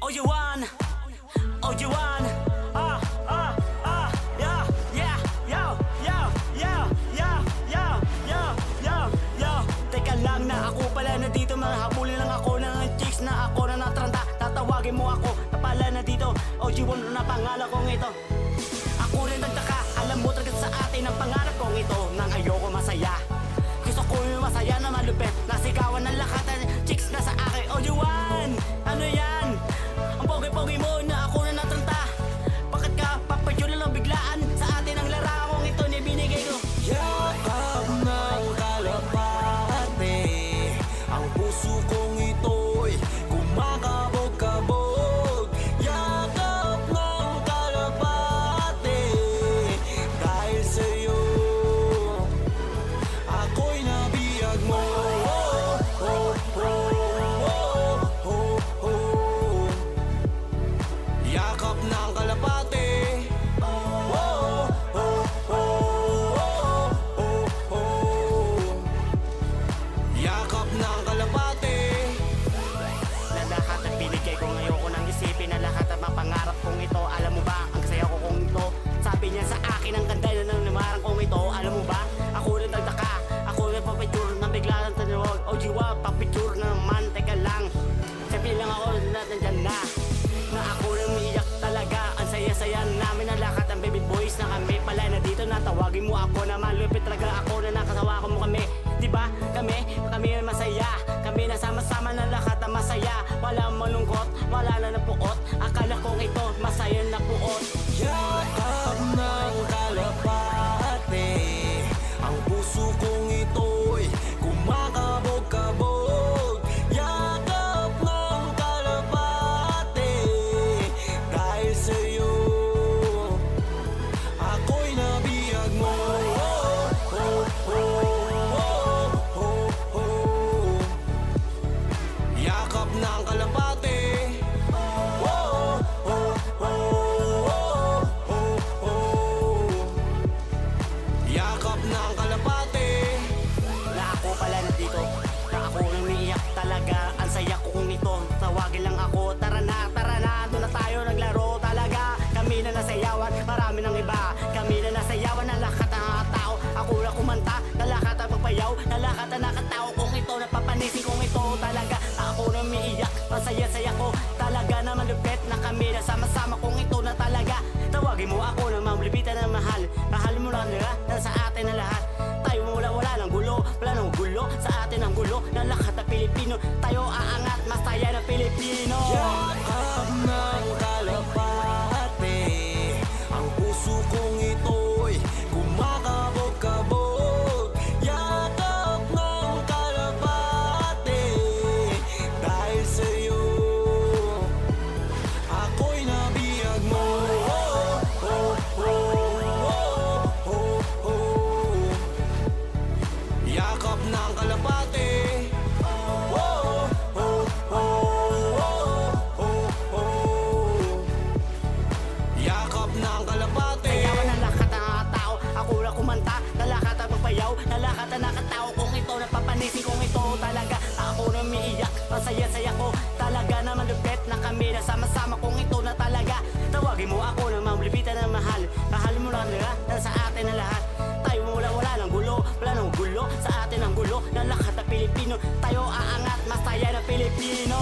Oh, you want? Oh, you want? Yeah, yeah, yo, yo, yo, yo, yo, yo, yo, yo. Teka lang na ako pala na dito, mga habulin lang ako ng chicks na ako na natranta. Tatawagin mo ako, napala na dito. Oh, you want na pangalan kong ito. Ako rin nagtaka, alam mo talaga sa atin ang pangarap kong ito. Nang ayoko masaya, gusto ko yung masaya na malupit. Nasigawan ng lahat ng chicks na sa akin. Oh, you want? Ano yan? Ang pogi-pogi mo na ako na natranta. Bakit ka papadyol lang biglaan? Sa atin ang larawang ito ni binigay ko. Yakap ng kalapate, ang puso kong ito'y kumakabog-kabog. Yakap ng kalapate, dahil sa'yo ako'y nabiyag mo. Yakap ng kalapate, yakap ng kalapate. Na lahat ang binigay ko ngayon ko nang isipin na lahat ang mga pangarap kong ito. Alam mo ba, ang saya ko kong ito. Sabi niya sa akin ang ganda na ng namarang kong ito. Alam mo ba, ako rin nagtaka. Ako rin papicture na bigla ng tanawag. Oh, jiwa, papicture na naman, teka lang. Sabi lang ako na nandyan na ako rin umiiyak talaga. Ang saya-saya namin na lahat ang baby boys na kami pala na dito. Natawagin mo ako na malupit talaga ako na nakasawa ko mo kami. Diba? Kami na masaya. Kami na sama-sama na lahat ang masaya. Wala malungkot, wala na napuot. Akala kong ito masaya na puot. Yakap ng kalapate, ang puso kong ito'y kumakabog-kabog. Yakap ng kalapate, dahil sa'yo ako'y nabiyag mo. Yakap ng kalapate, yakap ng kalapate. Na ako pala na dito, na ako nang umiiyak talaga. Ang saya ko kung ito, tawagin lang ako. Tara na, doon na tayo naglaro talaga. Kami na nasayawan, marami ng iba. Kami na nasayawan na lahat ng mga tao. Ako na kumanta, na lahat ang magpayaw. Na lahat ang nakatao kung ito, napapanisin kong ito talaga. Ako na umiiyak, masaya-saya ko talaga na malupit na kami na sama-sama kung ito na talaga. Tawagin mo ako na mamlipitan na mahal. Mahal mo lang nila, na sa atin na lahat. Tayo wala ng gulo, wala ng gulo. Sa atin ang gulo, na lahat na Pilipino. Tayo aangat, masaya na Pilipino. Yakap ng kalapate, ang puso kong ito'y kumakabog-kabog. Yakap ng kalapate, dahil sa'yo ako'y nabiyag mo. Yakap ng kalapate, yakap ng kalapate. Sayawan na lahat ng mga tao. Ako na kumanta, na lahat ang magpayaw. Na lahat ang nakatao kung ito, napapanisin kong ito talaga. Ako na umiiyak, masaya-saya ko talaga na malupit na kami na sama-sama kung ito na talaga. Tawagin mo ako na mamlipitan na mahal. Mahal mo lang nila, na sa atin na lahat. Tayo wala ng gulo, wala ng gulo. Sa atin ang gulo, na lahat na Pilipino. Tayo aangat, masaya na Pilipino.